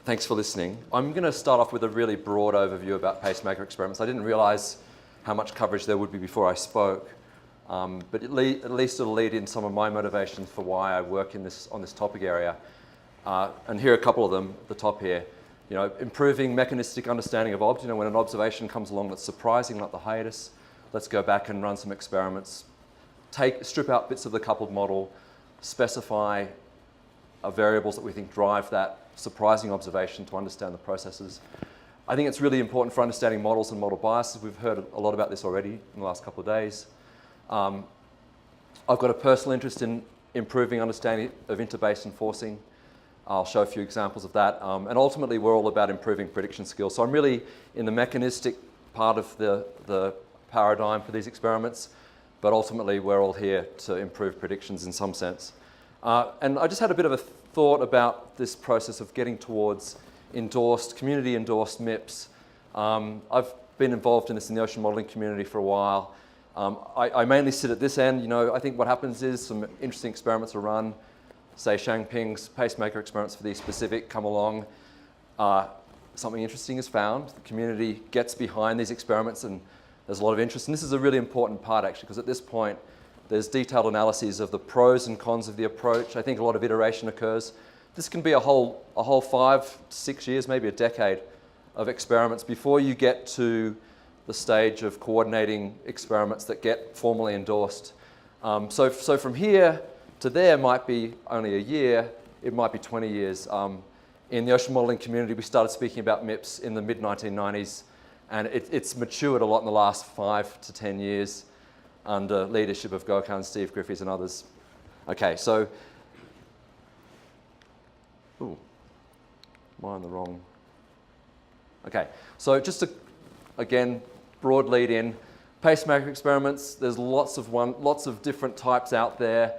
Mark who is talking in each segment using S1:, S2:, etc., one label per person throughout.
S1: Thanks for listening. I'm going to start off with a really broad overview about pacemaker experiments. I didn't realize how much coverage there would be before I spoke, but at least it'll lead in some of my motivations for why I work on this topic area. And here are a couple of them at the top here. Improving mechanistic understanding of OBS. When an observation comes along that's surprising, like the hiatus, let's go back and run some experiments. Strip out bits of the coupled model, specify variables that we think drive that surprising observation to understand the processes. I think it's really important for understanding models and model biases. We've heard a lot about this already in the last couple of days. I've got a personal interest in improving understanding of interbasin forcing. I'll show a few examples of that. And ultimately, we're all about improving prediction skills. So I'm really in the mechanistic part of the paradigm for these experiments, but ultimately, we're all here to improve predictions in some sense. And I just had a bit of a thought about this process of getting towards community-endorsed MIPS. I've been involved in this in the ocean modeling community for a while. I mainly sit at this end. I think what happens is some interesting experiments are run. Say Xiangping's pacemaker experiments for these specific come along. Something interesting is found. The community gets behind these experiments and there's a lot of interest. And this is a really important part actually, because at this point, there's detailed analyses of the pros and cons of the approach. I think a lot of iteration occurs. This can be a whole 5, 6 years, maybe a decade of experiments before you get to the stage of coordinating experiments that get formally endorsed. So from here to there might be only a year, it might be 20 years. In the ocean modeling community, we started speaking about MIPS in the mid-1990s, and it's matured a lot in the last 5 to 10 years under leadership of Gokhan, Steve Griffiths, and others. Okay, so, am I on the wrong? Okay, so just to, again, broad lead in, pacemaker experiments, there's lots of different types out there.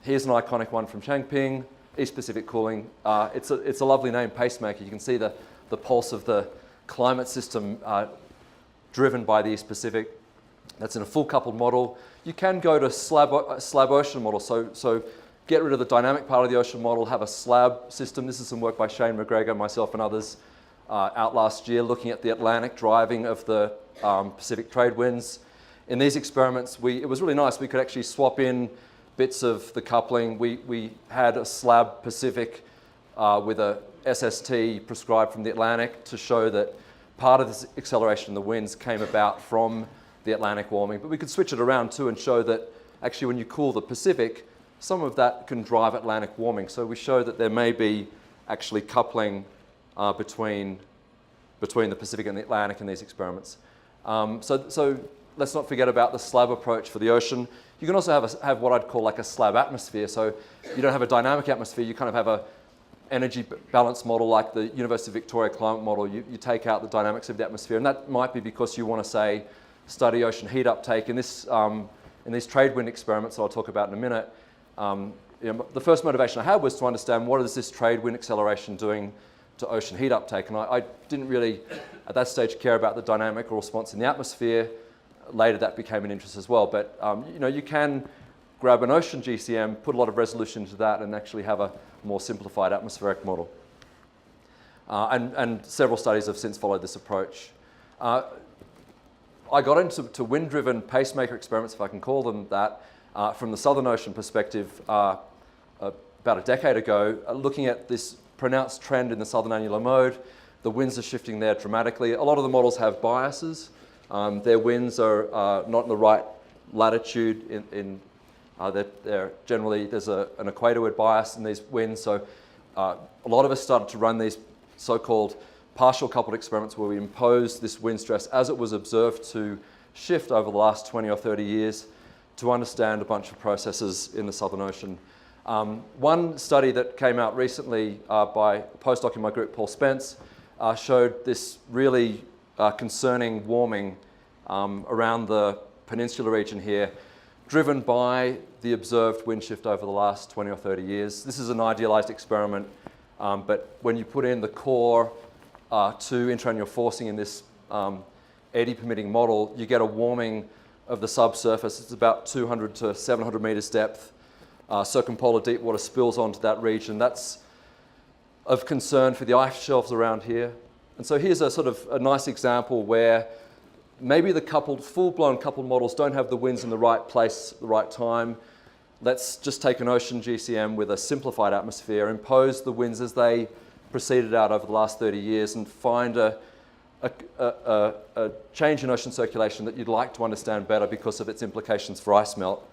S1: Here's an iconic one from Xiangping, East Pacific cooling. It's a lovely name, pacemaker. You can see the pulse of the climate system driven by the East Pacific. That's in a full coupled model. You can go to slab ocean model. So get rid of the dynamic part of the ocean model, have a slab system. This is some work by Shane McGregor, myself and others out last year looking at the Atlantic driving of the Pacific trade winds. In these experiments, it was really nice. We could actually swap in bits of the coupling. We had a slab Pacific with a SST prescribed from the Atlantic to show that part of this acceleration in the winds came about from the Atlantic warming, but we could switch it around too and show that actually when you cool the Pacific, some of that can drive Atlantic warming. So we show that there may be actually coupling between the Pacific and the Atlantic in these experiments. So let's not forget about the slab approach for the ocean. You can also have what I'd call like a slab atmosphere. So you don't have a dynamic atmosphere, you kind of have a energy balance model like the University of Victoria climate model. You take out the dynamics of the atmosphere, and that might be because you want to say, study ocean heat uptake. In these trade wind experiments that I'll talk about in a minute, the first motivation I had was to understand what is this trade wind acceleration doing to ocean heat uptake. And I didn't really, at that stage, care about the dynamic or response in the atmosphere. Later, that became an interest as well. But you can grab an ocean GCM, put a lot of resolution into that, and actually have a more simplified atmospheric model. And several studies have since followed this approach. I got into wind-driven pacemaker experiments, if I can call them that, from the Southern Ocean perspective about a decade ago, looking at this pronounced trend in the southern annular mode. The winds are shifting there dramatically. A lot of the models have biases. Their winds are not in the right latitude. They're generally, there's an equatorward bias in these winds. So a lot of us started to run these so-called partial coupled experiments where we imposed this wind stress as it was observed to shift over the last 20 or 30 years to understand a bunch of processes in the Southern Ocean. One study that came out recently by a postdoc in my group, Paul Spence, showed this really concerning warming around the peninsula region here, driven by the observed wind shift over the last 20 or 30 years. This is an idealized experiment, but when you put in the core to intraannual forcing in this eddy permitting model, you get a warming of the subsurface. It's about 200 to 700 meters depth. Circumpolar deep water spills onto that region. That's of concern for the ice shelves around here. And so here's a sort of a nice example where maybe the full-blown coupled models don't have the winds in the right place at the right time. Let's just take an ocean GCM with a simplified atmosphere, impose the winds as they proceeded out over the last 30 years, and find a change in ocean circulation that you'd like to understand better because of its implications for ice melt.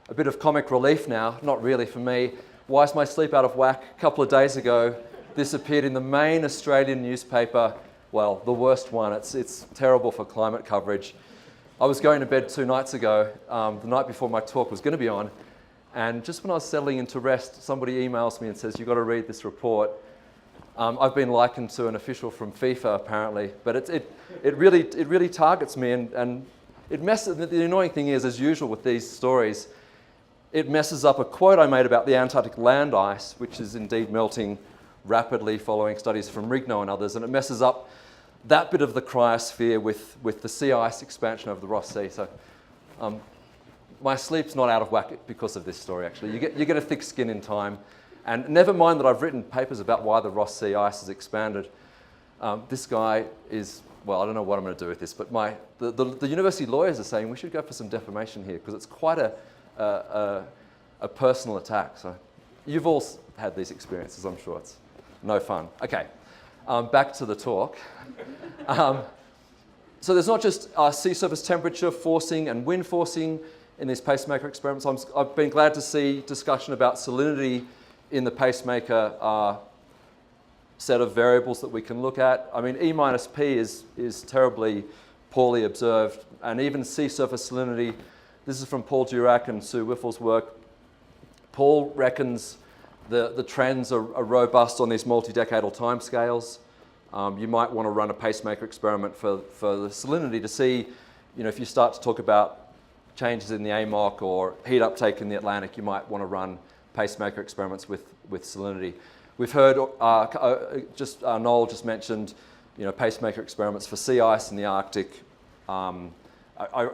S1: A bit of comic relief now, not really for me. Why is my sleep out of whack? A couple of days ago, this appeared in the main Australian newspaper. Well, the worst one. It's terrible for climate coverage. I was going to bed 2 nights ago, the night before my talk was going to be on, and just when I was settling into rest, somebody emails me and says, "You've got to read this report." I've been likened to an official from FIFA, apparently, but it really targets me, and it messes. The annoying thing is, as usual with these stories, it messes up a quote I made about the Antarctic land ice, which is indeed melting rapidly following studies from Rigno and others, and it messes up that bit of the cryosphere with the sea ice expansion over the Ross Sea. So my sleep's not out of whack because of this story, actually. You get a thick skin in time. And never mind that I've written papers about why the Ross Sea ice has expanded. This guy is, well, I don't know what I'm going to do with this, but the university lawyers are saying we should go for some defamation here because it's quite a personal attack. So you've all had these experiences, I'm sure. It's no fun. Okay, back to the talk. So there's not just sea surface temperature forcing and wind forcing in these pacemaker experiments. I've been glad to see discussion about salinity in the pacemaker set of variables that we can look at. I mean, E minus P is terribly poorly observed, and even sea surface salinity. This is from Paul Durack and Sue Whiffle's work. Paul reckons the trends are robust on these multi-decadal timescales. You might want to run a pacemaker experiment for the salinity to see, if you start to talk about changes in the AMOC or heat uptake in the Atlantic, you might want to run pacemaker experiments with salinity. We've heard, Noel just mentioned, pacemaker experiments for sea ice in the Arctic. I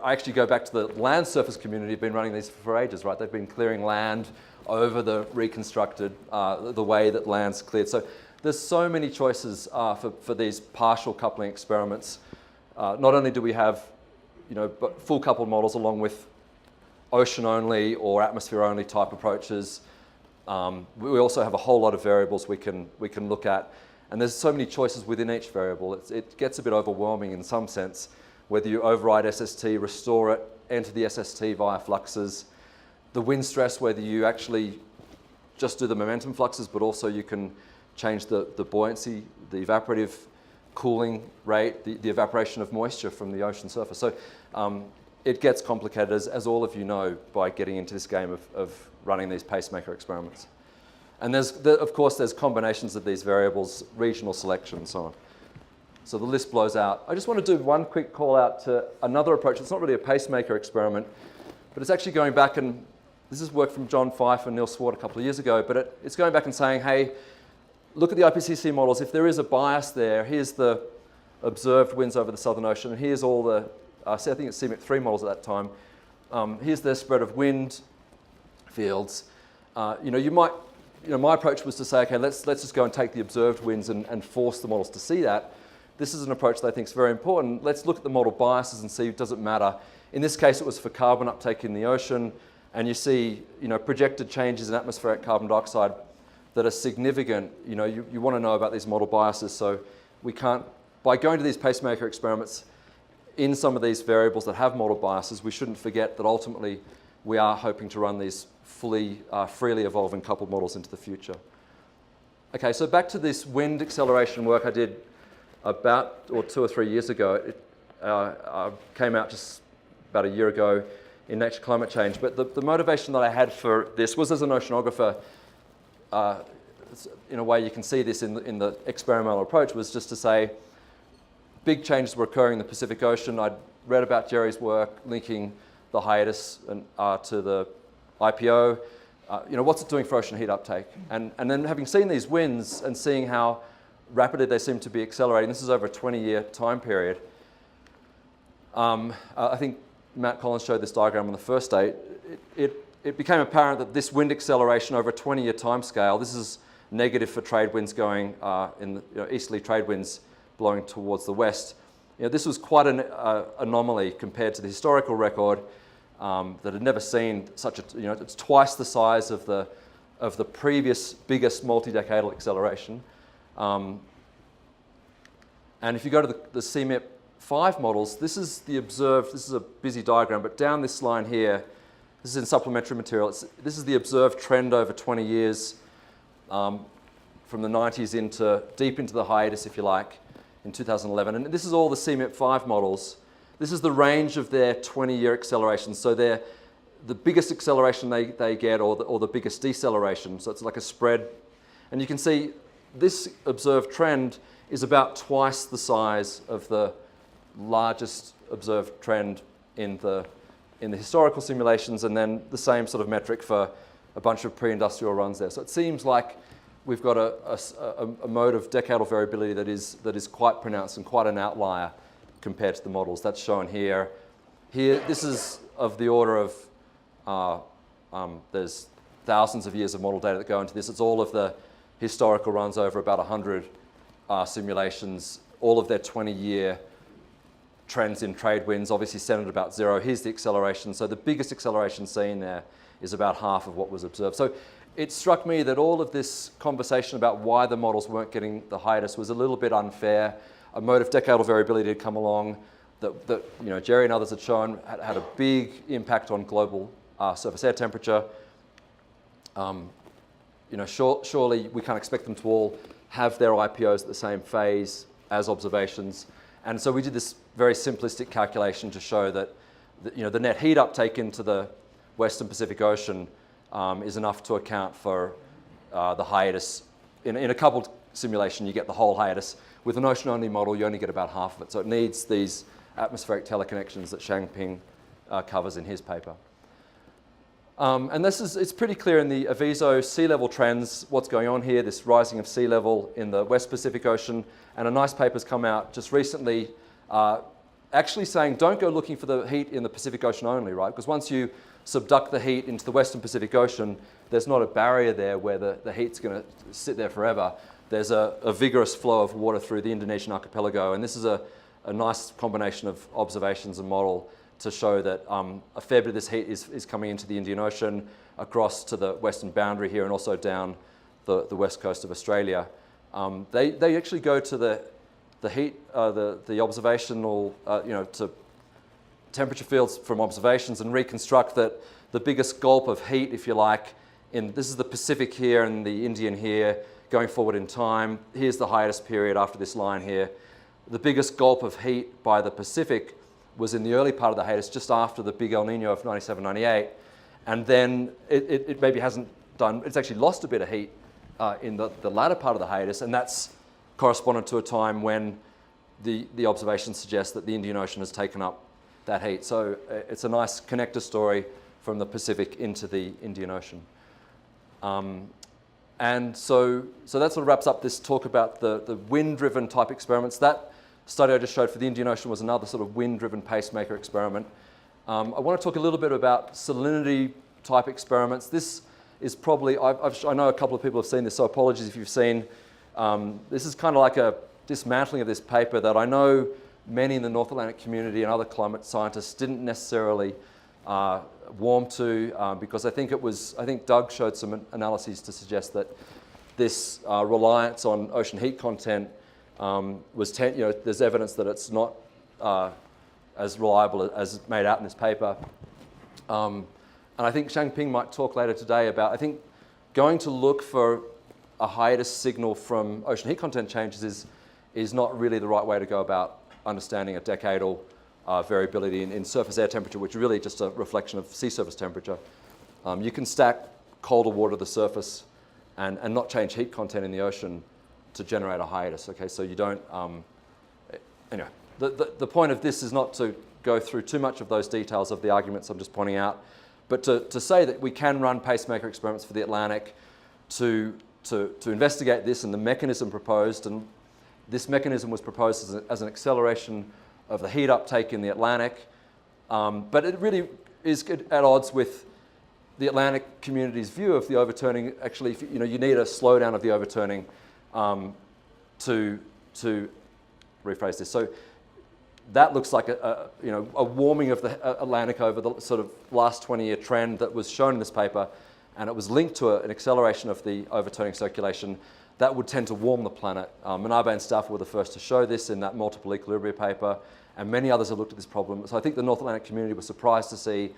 S1: actually go back to the land surface community. Have been running these for ages, right? They've been clearing land over the reconstructed, the way that land's cleared. So there's so many choices for these partial coupling experiments. Not only do we have, full coupled models along with ocean only or atmosphere only type approaches. We also have a whole lot of variables we can look at, and there's so many choices within each variable. It gets a bit overwhelming in some sense, whether you override SST, restore it, enter the SST via fluxes, the wind stress, whether you actually just do the momentum fluxes, but also you can change the buoyancy, the evaporative cooling rate, the evaporation of moisture from the ocean surface. So it gets complicated, as all of you know, by getting into this game of running these pacemaker experiments. And of course, there's combinations of these variables, regional selection, and so on. So the list blows out. I just want to do one quick call out to another approach. It's not really a pacemaker experiment, but it's actually going back, and this is work from John Fife and Neil Swart a couple of years ago, but it's going back and saying, hey, look at the IPCC models. If there is a bias there, here's the observed winds over the Southern Ocean, and here's all the, I think it's CMIP3 models at that time. Here's their spread of wind fields. My approach was to say, okay, let's just go and take the observed winds and force the models to see that. This is an approach that I think is very important. Let's look at the model biases and see, does it matter? In this case, it was for carbon uptake in the ocean, and you see, projected changes in atmospheric carbon dioxide that are significant. You want to know about these model biases, so we can't, by going to these pacemaker experiments in some of these variables that have model biases, we shouldn't forget that ultimately we are hoping to run these freely evolving coupled models into the future. Okay, so back to this wind acceleration work I did about 2 or 3 years ago. It came out just about a year ago in Nature Climate Change. But the motivation that I had for this was, as an oceanographer, in a way you can see this in the experimental approach, was just to say big changes were occurring in the Pacific Ocean. I'd read about Jerry's work linking the hiatus to the IPO. What's it doing for ocean heat uptake? And then having seen these winds and seeing how rapidly they seem to be accelerating, this is over a 20-year time period. I think Matt Collins showed this diagram on the first day. It became apparent that this wind acceleration over a 20-year time scale, this is negative for trade winds going in the, easterly trade winds blowing towards the west. This was quite an anomaly compared to the historical record that had never seen such a, it's twice the size of the previous biggest multi-decadal acceleration. And if you go to the CMIP-5 models, this is the observed, this is a busy diagram, but down this line here, this is in supplementary material, this is the observed trend over 20 years from the 90s deep into the hiatus, if you like, in 2011. And this is all the CMIP-5 models. This is the range of their 20-year acceleration. So they're the biggest acceleration they get or the biggest deceleration. So it's like a spread. And you can see this observed trend is about twice the size of the largest observed trend in the historical simulations, and then the same sort of metric for a bunch of pre-industrial runs there. So it seems like we've got a mode of decadal variability that is quite pronounced and quite an outlier compared to the models. That's shown here. Here, this is of the order of, there's thousands of years of model data that go into this. It's all of the historical runs over about 100 simulations, all of their 20-year trends in trade winds, obviously centered about zero. Here's the acceleration. So the biggest acceleration seen there is about half of what was observed. So it struck me that all of this conversation about why the models weren't getting the hiatus was a little bit unfair. A mode of decadal variability had come along that Jerry and others had shown had a big impact on global surface air temperature. Surely we can't expect them to all have their IPOs at the same phase as observations. And so we did this very simplistic calculation to show that the net heat uptake into the Western Pacific Ocean is enough to account for the hiatus. In a coupled simulation, you get the whole hiatus. With an ocean-only model, you only get about half of it. So it needs these atmospheric teleconnections that Shangping covers in his paper. And it's pretty clear in the Aviso sea level trends what's going on here, this rising of sea level in the West Pacific Ocean. And a nice paper's come out just recently actually saying don't go looking for the heat in the Pacific Ocean only, right? Because once you subduct the heat into the Western Pacific Ocean, there's not a barrier there where the heat's going to sit there forever. There's a vigorous flow of water through the Indonesian archipelago. And this is a nice combination of observations and model to show that a fair bit of this heat is coming into the Indian Ocean, across to the western boundary here, and also down the west coast of Australia. They actually go to the heat, the observational, to temperature fields from observations and reconstruct that the biggest gulp of heat, if you like, this is the Pacific here and the Indian here, going forward in time. Here's the hiatus period after this line here. The biggest gulp of heat by the Pacific was in the early part of the hiatus, just after the big El Nino of 97, 98. And then it maybe hasn't done, it's actually lost a bit of heat in the latter part of the hiatus, and that's corresponded to a time when the observations suggest that the Indian Ocean has taken up that heat. So it's a nice connector story from the Pacific into the Indian Ocean. And so that sort of wraps up this talk about the wind-driven type experiments. That study I just showed for the Indian Ocean was another sort of wind-driven pacemaker experiment. I want to talk a little bit about salinity type experiments. This is probably, I know a couple of people have seen this, so apologies if you've seen. This is kind of like a dismantling of this paper that I know many in the North Atlantic community and other climate scientists didn't necessarily warm to, because I think Doug showed some analyses to suggest that this reliance on ocean heat content there's evidence that it's not as reliable as made out in this paper. And I think Shangping might talk later today about, I think going to look for a hiatus signal from ocean heat content changes is not really the right way to go about understanding a decadal variability in surface air temperature, which is really just a reflection of sea surface temperature. You can stack colder water to the surface and not change heat content in the ocean to generate a hiatus. Okay, so you don't. Anyway, the point of this is not to go through too much of those details of the arguments I'm just pointing out, but to say that we can run pacemaker experiments for the Atlantic to investigate this and the mechanism proposed. And this mechanism was proposed as an acceleration of the heat uptake in the Atlantic, but it really is at odds with the Atlantic community's view of the overturning, actually, you need a slowdown of the overturning to rephrase this. So that looks like a warming of the Atlantic over the sort of last 20-year trend that was shown in this paper, and it was linked to an acceleration of the overturning circulation that would tend to warm the planet. Manabe and Stauffer were the first to show this in that multiple equilibria paper, and many others have looked at this problem. So I think the North Atlantic community was surprised to see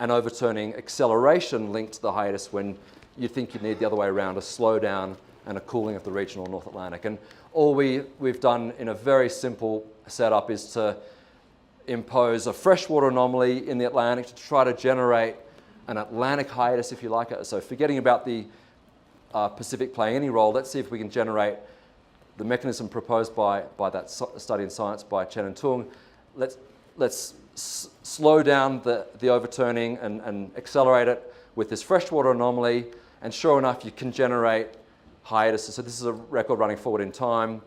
S1: an overturning acceleration linked to the hiatus when you'd think you'd need the other way around, a slowdown and a cooling of the regional North Atlantic. And all we've done in a very simple setup is to impose a freshwater anomaly in the Atlantic to try to generate an Atlantic hiatus, if you like. So forgetting about the Pacific playing any role, let's see if we can generate the mechanism proposed by that study in Science by Chen and Tung. Let's slow down the overturning and accelerate it with this freshwater anomaly, and sure enough, you can generate hiatuses. So this is a record running forward in time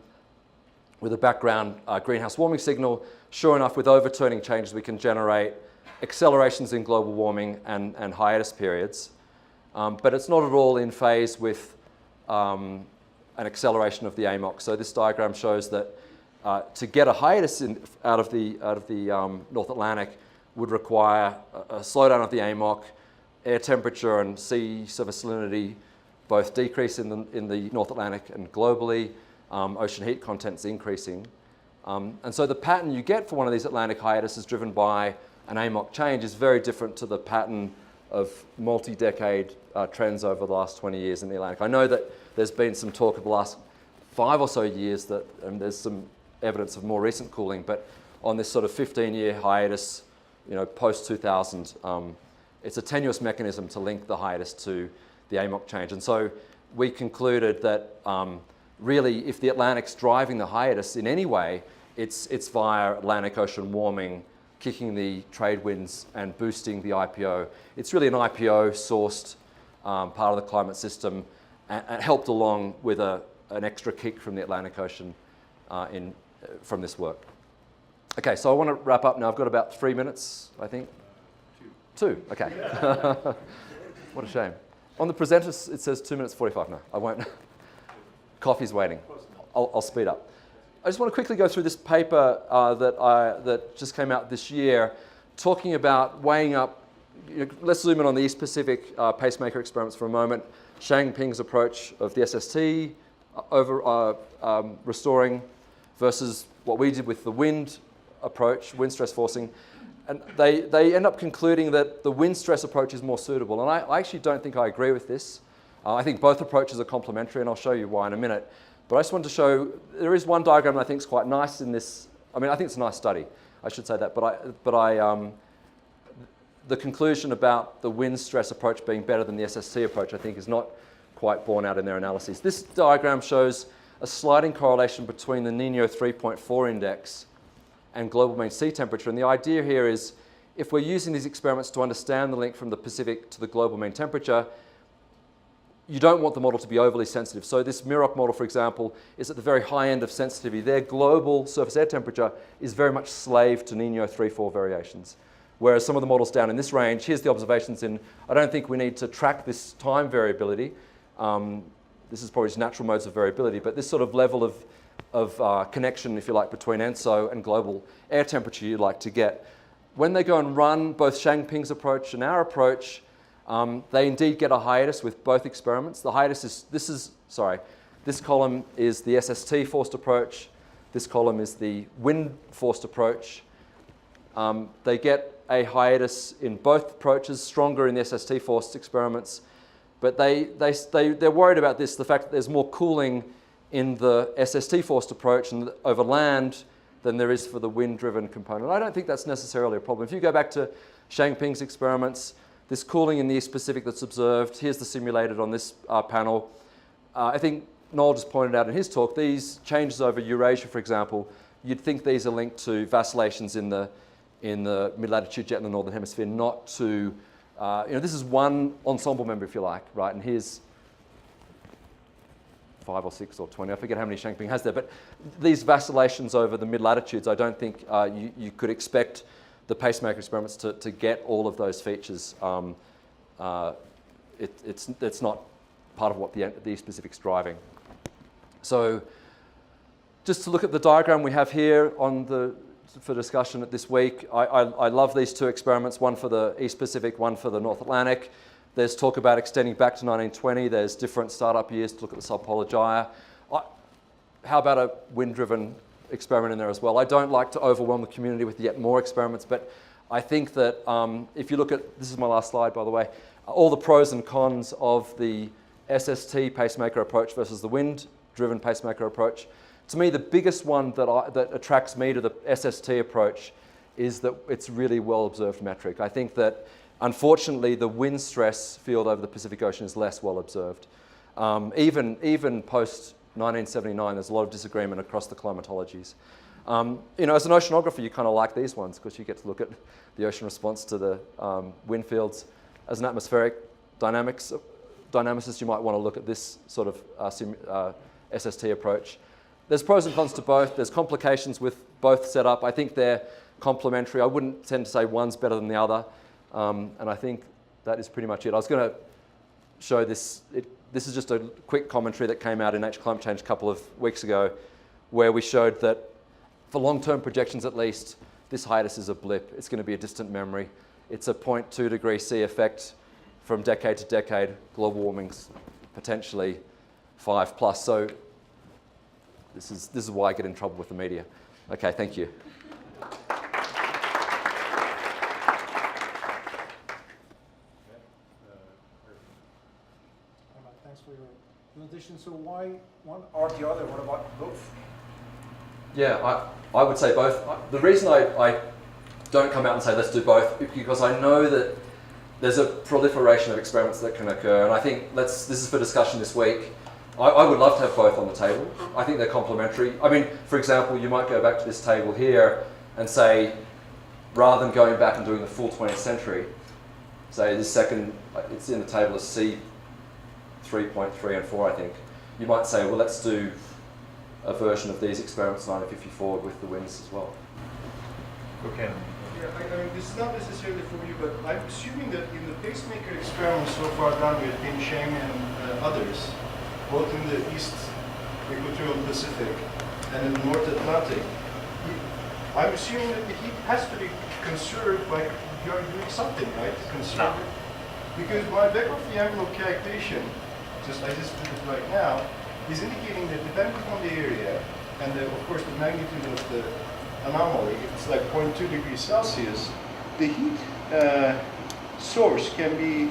S1: with a background greenhouse warming signal. Sure enough, with overturning changes, we can generate accelerations in global warming and hiatus periods. But it's not at all in phase with an acceleration of the AMOC. So this diagram shows that to get a hiatus out of the North Atlantic would require a slowdown of the AMOC, air temperature and sea surface salinity both decrease in the North Atlantic and globally, ocean heat contents increasing. And so the pattern you get for one of these Atlantic hiatuses driven by an AMOC change is very different to the pattern of multi-decade trends over the last 20 years in the Atlantic. I know that there's been some talk of the last 5 or so years that there's some evidence of more recent cooling, but on this sort of 15-year hiatus, post-2000, it's a tenuous mechanism to link the hiatus to the AMOC change. And so we concluded that really, if the Atlantic's driving the hiatus in any way, it's via Atlantic Ocean warming, kicking the trade winds and boosting the IPO. It's really an IPO-sourced part of the climate system, and helped along with an extra kick from the Atlantic Ocean from this work. Okay, so I want to wrap up now. I've got about 3 minutes, I think. 2, okay. What a shame. On the presenters, it says 2 minutes 45. No, I won't. Coffee's waiting. I'll speed up. I just want to quickly go through this paper that just came out this year, talking about weighing up. Let's zoom in on the East Pacific pacemaker experiments for a moment. Shang Ping's approach of the SST over restoring versus what we did with the wind approach, wind stress forcing. And they end up concluding that the wind stress approach is more suitable. And I actually don't think I agree with this. I think both approaches are complementary, and I'll show you why in a minute. But I just wanted to show, there is one diagram that I think is quite nice in this. I mean, I think it's a nice study. I should say that. The conclusion about the wind stress approach being better than the SST approach, I think, is not quite borne out in their analyses. This diagram shows a sliding correlation between the Nino 3.4 index and global mean sea temperature. And the idea here is, if we're using these experiments to understand the link from the Pacific to the global mean temperature, you don't want the model to be overly sensitive. So this MIROC model, for example, is at the very high end of sensitivity. Their global surface air temperature is very much slave to Nino 3.4 variations. Whereas some of the models down in this range, here's the observations in, I don't think we need to track this time variability. This is probably just natural modes of variability, but this sort of level of connection, if you like, between ENSO and global air temperature you'd like to get. When they go and run both Shang Ping's approach and our approach, they indeed get a hiatus with both experiments. The hiatus is, this column is the SST forced approach. This column is the wind forced approach. They get a hiatus in both approaches, stronger in the SST forced experiments. But they're worried about this, the fact that there's more cooling in the SST forced approach and over land than there is for the wind-driven component. I don't think that's necessarily a problem. If you go back to Shang Ping's experiments, this cooling in the East Pacific that's observed, here's the simulated on this panel. I think Noel just pointed out in his talk, these changes over Eurasia, for example, you'd think these are linked to vacillations in the mid-latitude jet in the Northern Hemisphere, not to, this is one ensemble member, if you like, right? And here's 5 or 6 or 20, I forget how many Shang Ping has there, but these vacillations over the mid-latitudes, I don't think you could expect the pacemaker experiments to get all of those features it's not part of what the specific's driving. So just to look at the diagram we have here for discussion this week, I love these two experiments, one for the East Pacific, one for the North Atlantic. There's talk about extending back to 1920. There's different startup years to look at the subpolar gyre. How about a wind-driven experiment in there as well? I don't like to overwhelm the community with yet more experiments, but I think that if you look at, this is my last slide, by the way, all the pros and cons of the SST pacemaker approach versus the wind-driven pacemaker approach. To me, the biggest one that attracts me to the SST approach is that it's really well-observed metric. I think that, unfortunately, the wind stress field over the Pacific Ocean is less well-observed. Even post-1979, there's a lot of disagreement across the climatologies. As an oceanographer, you kind of like these ones because you get to look at the ocean response to the wind fields. As an atmospheric dynamicist, you might want to look at this sort of SST approach. There's pros and cons to both. There's complications with both set up. I think they're complementary. I wouldn't tend to say one's better than the other. And I think that is pretty much it. I was going to show this. This is just a quick commentary that came out in Nature Climate Change a couple of weeks ago, where we showed that for long-term projections at least, this hiatus is a blip. It's going to be a distant memory. It's a 0.2 degree C effect from decade to decade. Global warming's potentially 5+. So this is why I get in trouble with the media. Okay, thank you.
S2: Thanks for your presentation. So why one or the other? What about both?
S1: Yeah, I would say both. The reason I don't come out and say let's do both is because I know that there's a proliferation of experiments that can occur, and I think this is for discussion this week. I would love to have both on the table. I think they're complementary. I mean, for example, you might go back to this table here and say, rather than going back and doing the full 20th century, say this second, it's in the table as C 3.3 and 4, I think. You might say, well, let's do a version of these experiments 1954 with the winds as well.
S3: Okay.
S2: Yeah, I mean, this is not necessarily for you, but I'm assuming that in the pacemaker experiments so far done with Bin Cheng and others, both in the East Equatorial Pacific and in the North Atlantic, I'm assuming that the heat has to be conserved by you're doing something, right? Conserve it. Because my back of the envelope calculation, I just did it right now, is indicating that depending on the area and of course the magnitude of the anomaly, if it's like 0.2 degrees Celsius, the heat source can be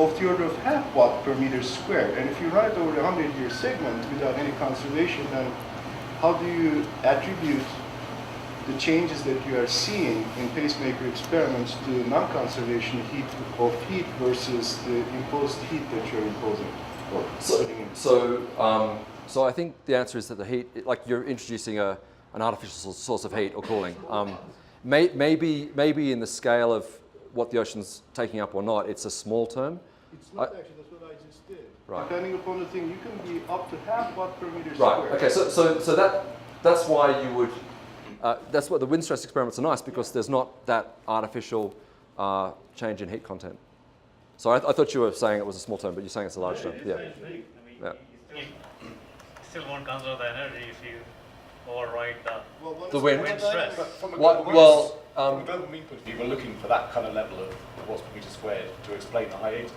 S2: of the order of half watt per meter squared. And if you run it over a 100-year segment without any conservation, then how do you attribute the changes that you are seeing in pacemaker experiments to non-conservation of heat versus the imposed heat that you're imposing?
S1: So I think the answer is that the heat, like you're introducing an artificial source of heat or cooling. Maybe in the scale of what the ocean's taking up or not, it's a small term.
S2: It's not actually, that's what I just did.
S1: Right.
S2: Depending upon the thing, you can be up to half watt per meter
S1: right.
S2: squared.
S1: Okay. So that's why you would. That's what the wind stress experiments are nice, because there's not that artificial change in heat content. So I thought you were saying it was a small term, but you're saying it's a large term. Yeah.
S4: You still won't conserve the energy if you override
S1: the wind
S4: stress.
S3: From a
S1: global
S3: mean point of view, we're looking for that kind of level of watts per meter squared to explain the hiatus.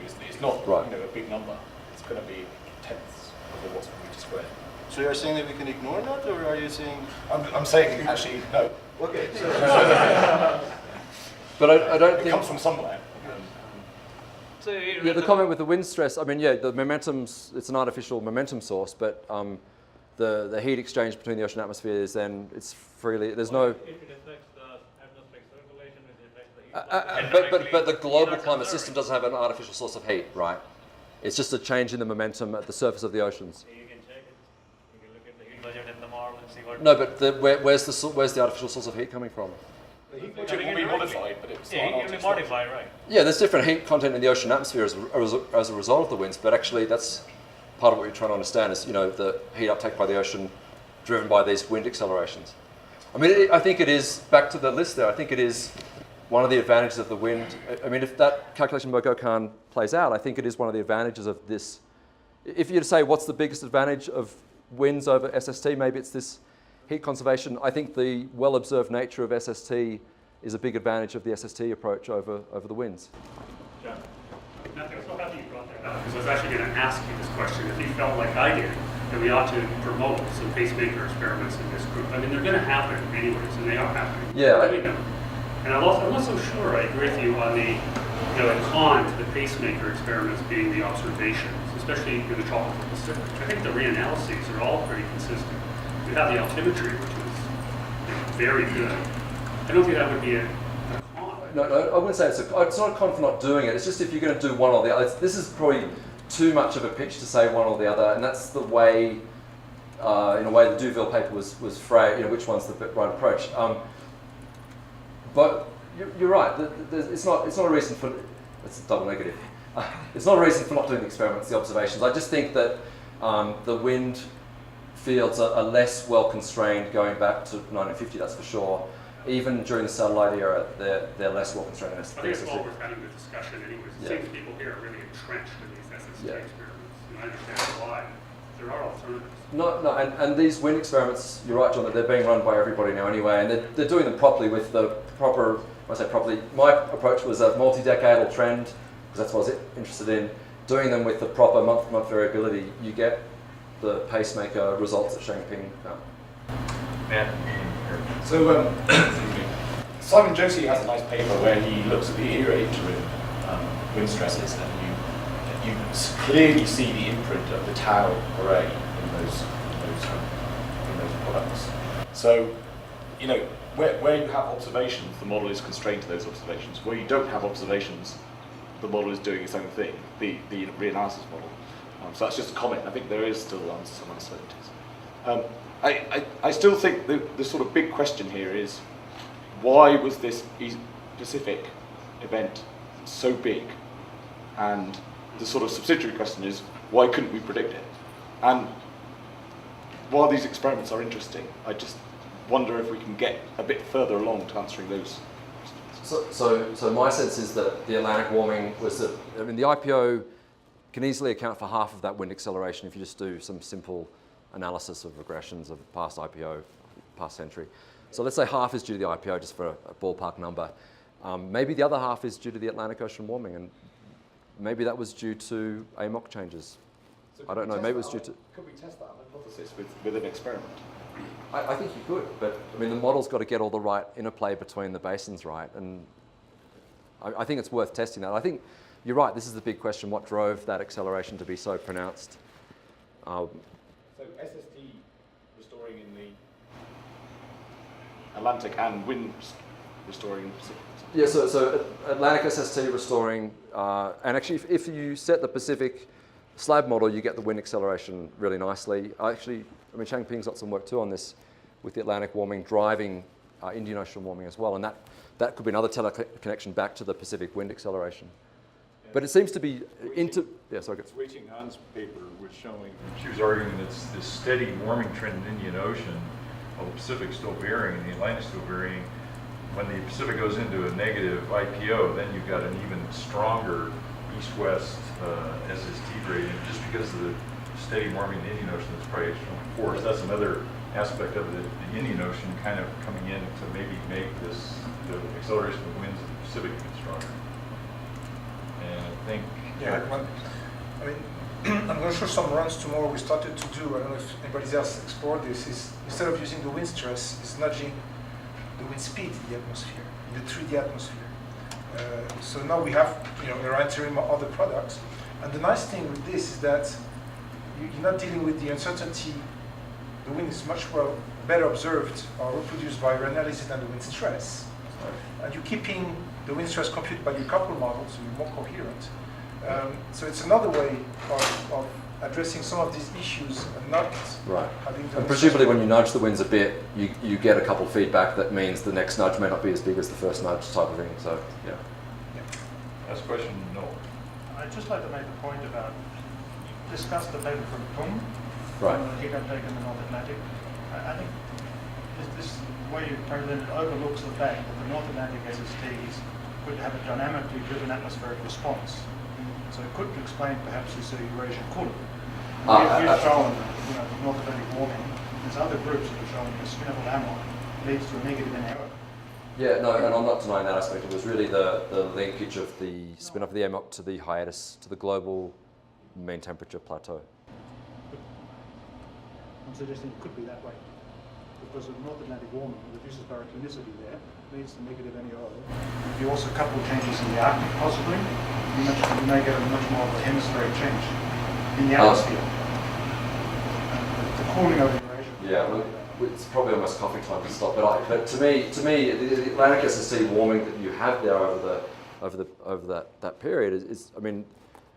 S3: It's not a big number. It's going to be tenths of the watts per meter squared.
S2: So you're saying that we can ignore that, or are you saying?
S3: I'm saying actually no.
S2: Okay.
S1: But I don't think
S3: it comes from somewhere.
S4: So
S1: the comment with the wind stress. I mean, the momentum's it's an artificial momentum source, but the heat exchange between the ocean atmospheres, then it's freely. There's no.
S4: If it affects the atmospheric circulation, it affects the heat.
S1: But the global climate system doesn't have an artificial source of heat, right? It's just a change in the momentum at the surface of the oceans.
S4: So you can check it. You can look at the heat budget in the model and see what.
S1: No, but where's the artificial source of heat coming from?
S3: The heat budget will be modified, but it's not.
S4: It will be modified, right?
S1: Yeah, there's different heat content in the ocean atmosphere as a result of the winds, but actually that's part of what you're trying to understand is the heat uptake by the ocean driven by these wind accelerations. I mean, I think it is, back to the list there, I think it is one of the advantages of the wind, I mean, if that calculation by Gokhan plays out, I think it is one of the advantages of this. If you were to say what's the biggest advantage of winds over SST, maybe it's this heat conservation. I think the well-observed nature of SST is a big advantage of the SST approach over the winds.
S5: John? Matthew, I'm so happy you brought that up, because I was actually going to ask you this question. If you felt like I did, that we ought to promote some pacemaker experiments in this group. I mean, they're going to happen anyways, and they are happening.
S1: Yeah.
S5: And I'm not so sure I agree with you on the, the con to the pacemaker experiments being the observations, especially in the tropical Pacific. I think the reanalyses are all pretty consistent. We have the altimetry, which is very good. I don't think that would be a con.
S1: No, I wouldn't say it's not a con for not doing it. It's just if you're going to do one or the other. This is probably too much of a pitch to say one or the other, and that's the way, in a way, the Duville paper was framed. Which one's the right approach? But you're right. It's not a reason for. It's a double negative. It's not a reason for not doing the experiments, the observations. I just think that the wind fields are less well constrained going back to 1950. That's for sure. Even during the satellite era, they're less well constrained.
S5: I think it's well worth having the discussion anyways. It seems people here are really entrenched in these SST experiments. I understand why. There are alternatives.
S1: No, and these wind experiments, you're right, John, that they're being run by everybody now anyway, and they're doing them properly with the proper, when I say properly, my approach was a multi-decadal trend, because that's what I was interested in. Doing them with the proper month-to-month variability, you get the pacemaker results that Sheng Ping found.
S3: Yeah. So Simon Josie has a nice paper where he looks at the era interim wind stresses, and you clearly see the imprint of the tau array in those products. So, where you have observations, the model is constrained to those observations. Where you don't have observations, the model is doing its own thing, the reanalysis model. So that's just a comment. I think there is still some uncertainties. I still think the sort of big question here is, why was this Pacific event so big? And the sort of subsidiary question is, why couldn't we predict it? And while these experiments are interesting, I just wonder if we can get a bit further along to answering those questions.
S1: So my sense is that the Atlantic warming was the IPO can easily account for half of that wind acceleration if you just do some simple analysis of regressions of past IPO, past century. So let's say half is due to the IPO, just for a ballpark number. Maybe the other half is due to the Atlantic Ocean warming, and maybe that was due to AMOC changes.
S3: So
S1: I don't know, maybe it was due to...
S3: Could we test that hypothesis with an experiment?
S1: I think you could, but the model's got to get all the right interplay between the basins right, and I think it's worth testing that. I think you're right, this is the big question, what drove that acceleration to be so pronounced?
S3: So SST restoring in the Atlantic and wind restoring in the Pacific.
S1: Yeah, so Atlantic SST restoring, and actually if you set the Pacific slab model, you get the wind acceleration really nicely. Sheng Ping's got some work too on this with the Atlantic warming driving Indian Ocean warming as well, and that could be another teleconnection back to the Pacific wind acceleration. Yeah. But it seems to be
S6: Wei Ching Han's paper was showing, she was arguing that it's this steady warming trend in the Indian Ocean, while the Pacific's still varying and the Atlantic's still varying. When the Pacific goes into a negative IPO, then you've got an even stronger east-west SST gradient, just because of the steady warming in the Indian Ocean that's probably showing force. That's another aspect of it, the Indian Ocean kind of coming in to maybe make the acceleration of winds in the Pacific even stronger. And I think...
S7: I'm going to show some runs tomorrow we started to do. I don't know if anybody else explored this. Is instead of using the wind stress, is nudging the wind speed in the atmosphere, in the 3D atmosphere. So now we have, we're entering other products. And the nice thing with this is that you're not dealing with the uncertainty. The wind is much better observed or reproduced by reanalysis than the wind stress. And you're keeping the wind stress computed by your couple model, so you're more coherent. So it's another way of addressing some of these issues and not having to...
S1: And presumably when you nudge the winds a bit, you get a couple feedback that means the next nudge may not be as big as the first nudge type of thing, so yeah.
S6: Last question, no.
S8: I'd just like to make a point about, you discussed the paper from Tung,
S1: Right.
S8: heat uptake in the North Atlantic. I think this way you present it overlooks the fact that the North Atlantic SSTs could have a dynamically driven atmospheric response. So it could explain perhaps this Eurasian cooling. We've shown the North Atlantic warming. There's other groups that have shown the spin of ammo leads to a negative in error.
S1: Yeah, no, and I'm not denying that aspect. It was really the linkage of the spin off the AMOC to the hiatus, to the global mean temperature plateau.
S8: I'm suggesting it could be that way. Because of North Atlantic warming reduces baroclinicity there, leads to negative NEO. If you also couple changes in the Arctic possibly, you may get a much more of a hemispheric change in the atmosphere. The cooling of Eurasia.
S1: Yeah, well, it's probably almost coffee time to stop. But to me, the Atlantic SST warming that you have there over that period is I mean,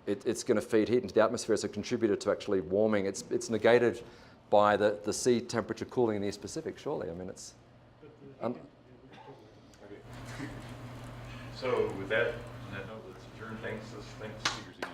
S1: it's going to feed heat into the atmosphere as a contributor to actually warming. It's negated by the sea temperature cooling in the East Pacific. Surely, I mean it's.
S6: So with that, on that note, let's adjourn. Thanks, speakers again.